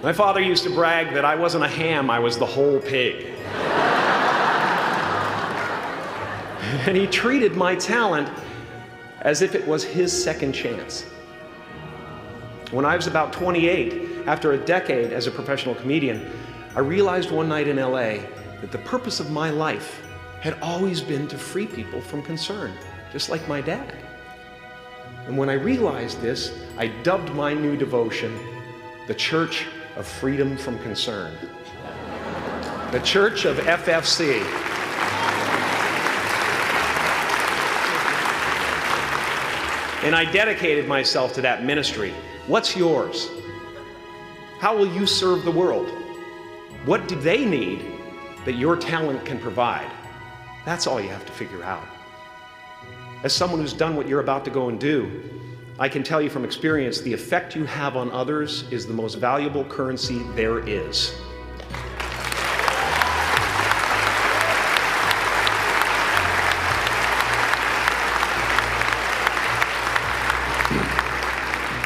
My father used to brag that I wasn't a ham, I was the whole pig. And he treated my talent as if it was his second chance. When I was about 28, after a decade as a professional comedian, I realized one night in LA that the purpose of my life had always been to free people from concern, just like my dad. And when I realized this, I dubbed my new devotion the Church of Freedom from Concern. The Church of FFC. And I dedicated myself to that ministry. What's yours? How will you serve the world? What do they need that your talent can provide? That's all you have to figure out. As someone who's done what you're about to go and do, I can tell you from experience, the effect you have on others is the most valuable currency there is.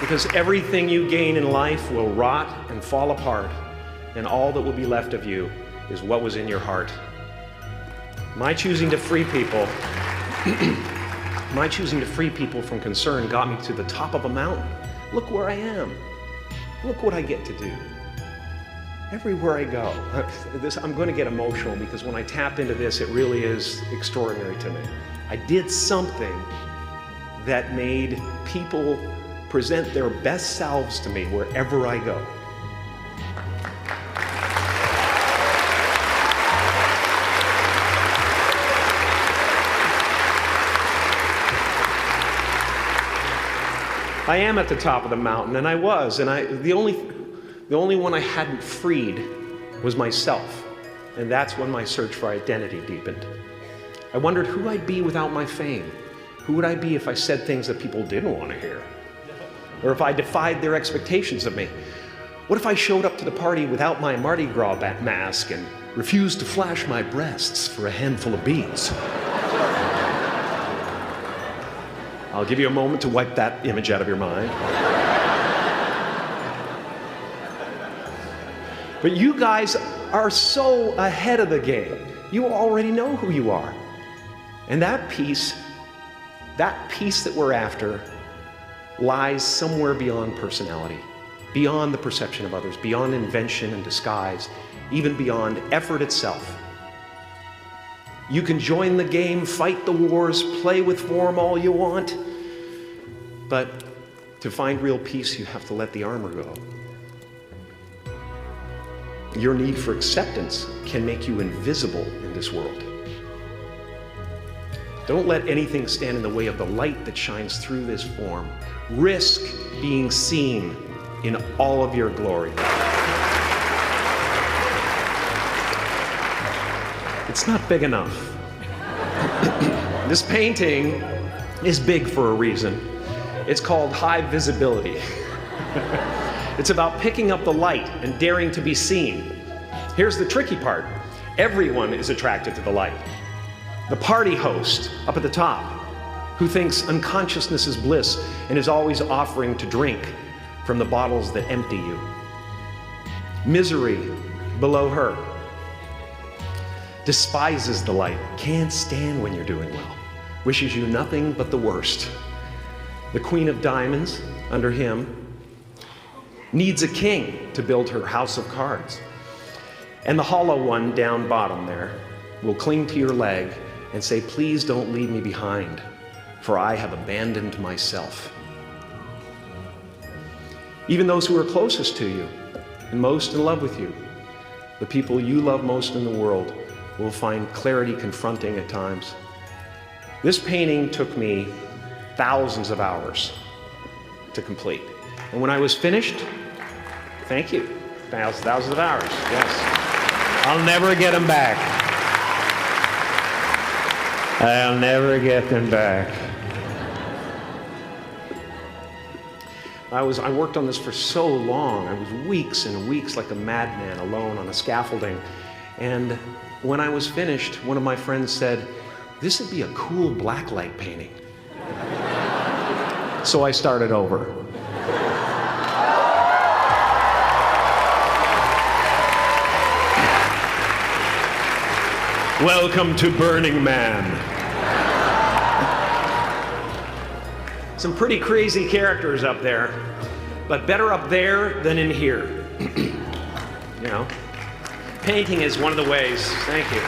Because everything you gain in life will rot and fall apart, and all that will be left of you is what was in your heart. My choosing to free people from concern got me to the top of a mountain. Look where I am. Look what I get to do. Everywhere I go. I'm going to get emotional because when I tap into this, it really is extraordinary to me. I did something that made people present their best selves to me wherever I go. I am at the top of the mountain, and I was, and the only one I hadn't freed was myself, and that's when my search for identity deepened. I wondered who I'd be without my fame. Who would I be if I said things that people didn't want to hear? Or if I defied their expectations of me? What if I showed up to the party without my Mardi Gras mask and refused to flash my breasts for a handful of beads? I'll give you a moment to wipe that image out of your mind. But you guys are so ahead of the game. You already know who you are. And that peace that we're after lies somewhere beyond personality, beyond the perception of others, beyond invention and disguise, even beyond effort itself. You can join the game, fight the wars, play with form all you want, but to find real peace, you have to let the armor go. Your need for acceptance can make you invisible in this world. Don't let anything stand in the way of the light that shines through this form. Risk being seen in all of your glory. It's not big enough. This painting is big for a reason. It's called high visibility. It's about picking up the light and daring to be seen. Here's the tricky part. Everyone is attracted to the light. The party host up at the top, who thinks unconsciousness is bliss and is always offering to drink from the bottles that empty you. Misery below her. Despises the light, can't stand when you're doing well, wishes you nothing but the worst. The Queen of Diamonds, under him, needs a king to build her house of cards. And the hollow one down bottom there will cling to your leg and say, please don't leave me behind, for I have abandoned myself. Even those who are closest to you and most in love with you, the people you love most in the world, will find clarity confronting at times. This painting took me thousands of hours to complete. And when I was finished, thank you, thousands of hours, yes. I'll never get them back. I'll never get them back. I worked on this for so long. I was weeks and weeks like a madman alone on a scaffolding. And when I was finished, one of my friends said, this would be a cool blacklight painting. So I started over. Welcome to Burning Man. Some pretty crazy characters up there, but better up there than in here. You know? Painting is one of the ways, thank you.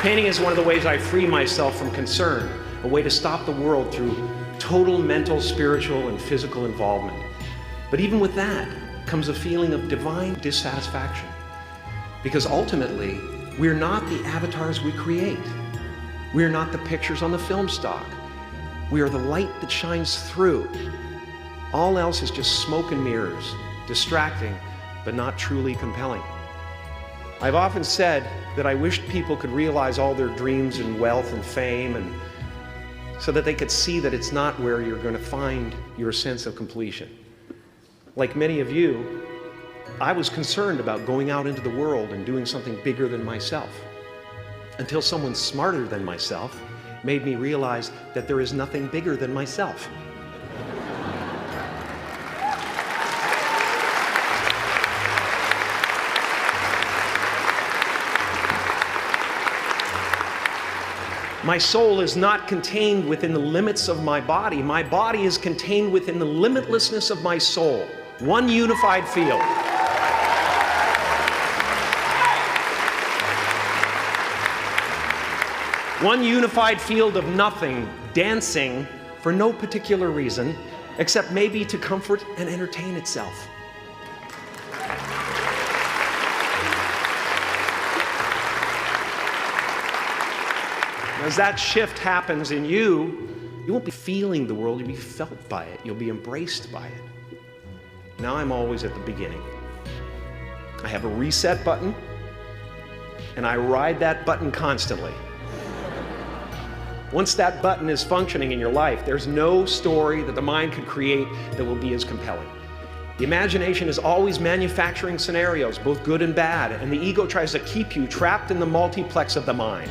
Painting is one of the ways I free myself from concern, a way to stop the world through total mental, spiritual, and physical involvement. But even with that comes a feeling of divine dissatisfaction. Because ultimately, we're not the avatars we create. We're not the pictures on the film stock. We are the light that shines through. All else is just smoke and mirrors, distracting, but not truly compelling. I've often said that I wished people could realize all their dreams and wealth and fame, and so that they could see that it's not where you're going to find your sense of completion. Like many of you, I was concerned about going out into the world and doing something bigger than myself, until someone smarter than myself made me realize that there is nothing bigger than myself. My soul is not contained within the limits of my body. My body is contained within the limitlessness of my soul. One unified field. One unified field of nothing, dancing for no particular reason, except maybe to comfort and entertain itself. As that shift happens in you, you won't be feeling the world, you'll be felt by it. You'll be embraced by it. Now I'm always at the beginning. I have a reset button, and I ride that button constantly. Once that button is functioning in your life, there's no story that the mind could create that will be as compelling. The imagination is always manufacturing scenarios, both good and bad, and the ego tries to keep you trapped in the multiplex of the mind.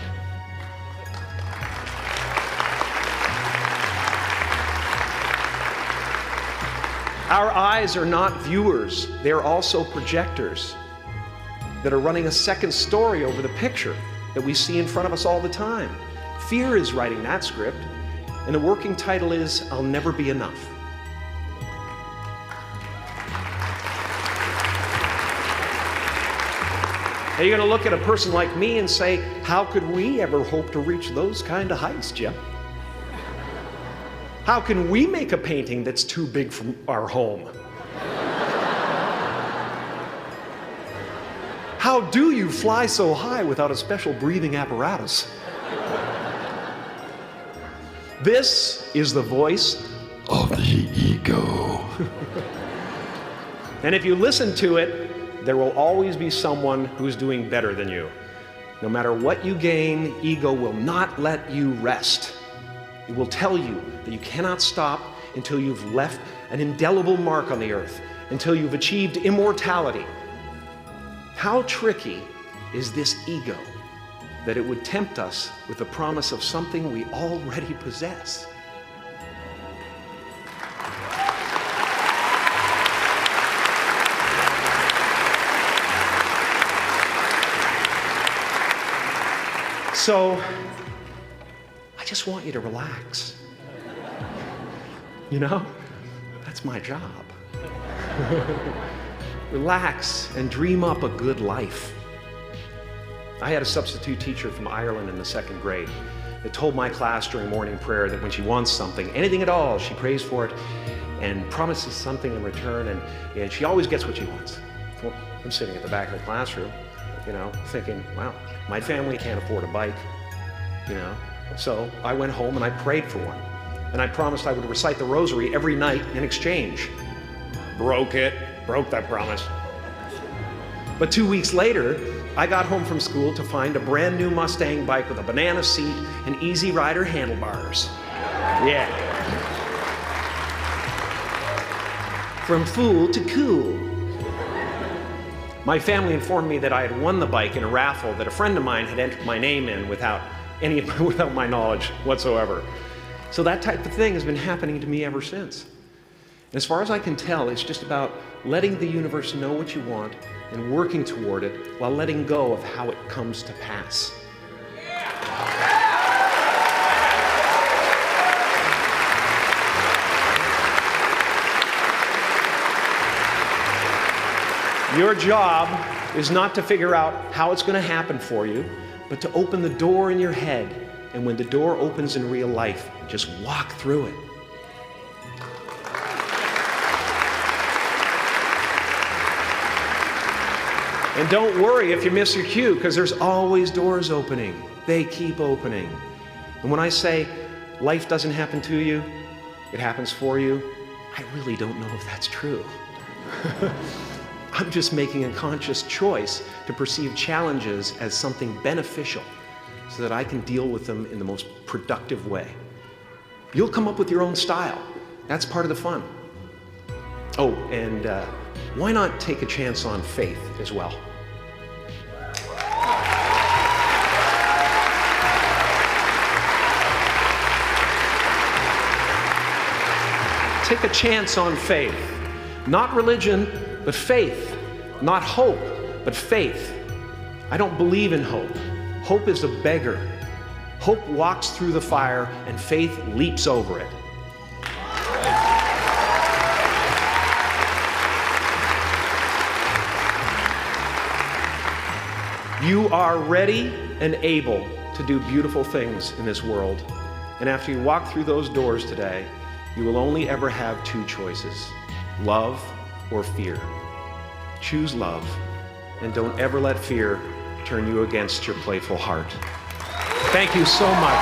Our eyes are not viewers, they're also projectors that are running a second story over the picture that we see in front of us all the time. Fear is writing that script, and the working title is, I'll Never Be Enough. Now you're going to look at a person like me and say, how could we ever hope to reach those kind of heights, Jim? How can we make a painting that's too big for our home? How do you fly so high without a special breathing apparatus? This is the voice of the ego. And if you listen to it, there will always be someone who's doing better than you. No matter what you gain, ego will not let you rest. It will tell you that you cannot stop until you've left an indelible mark on the earth, until you've achieved immortality. How tricky is this ego that it would tempt us with the promise of something we already possess? So, I just want you to relax. You know, that's my job. Relax and dream up a good life. I had a substitute teacher from Ireland in the 2nd grade that told my class during morning prayer that when she wants something, anything at all, she prays for it and promises something in return, and she always gets what she wants. Well, I'm sitting at the back of the classroom, you know, thinking, wow, my family can't afford a bike, you know. So I went home and I prayed for one. And I promised I would recite the rosary every night in exchange. Broke that promise. But 2 weeks later, I got home from school to find a brand new Mustang bike with a banana seat and Easy Rider handlebars. Yeah. From fool to cool. My family informed me that I had won the bike in a raffle that a friend of mine had entered my name in without my knowledge whatsoever. So that type of thing has been happening to me ever since. And as far as I can tell, it's just about letting the universe know what you want and working toward it while letting go of how it comes to pass. Your job is not to figure out how it's going to happen for you, but to open the door in your head. And when the door opens in real life, just walk through it. And don't worry if you miss your cue, because there's always doors opening. They keep opening. And when I say life doesn't happen to you, it happens for you, I really don't know if that's true. I'm just making a conscious choice to perceive challenges as something beneficial so that I can deal with them in the most productive way. You'll come up with your own style. That's part of the fun. Oh, and why not take a chance on faith as well? Take a chance on faith. Not religion, but faith. Not hope, but faith. I don't believe in hope. Hope is a beggar. Hope walks through the fire, and faith leaps over it. You are ready and able to do beautiful things in this world. And after you walk through those doors today, you will only ever have two choices: love or fear. Choose love, and don't ever let fear turn you against your playful heart. Thank you so much.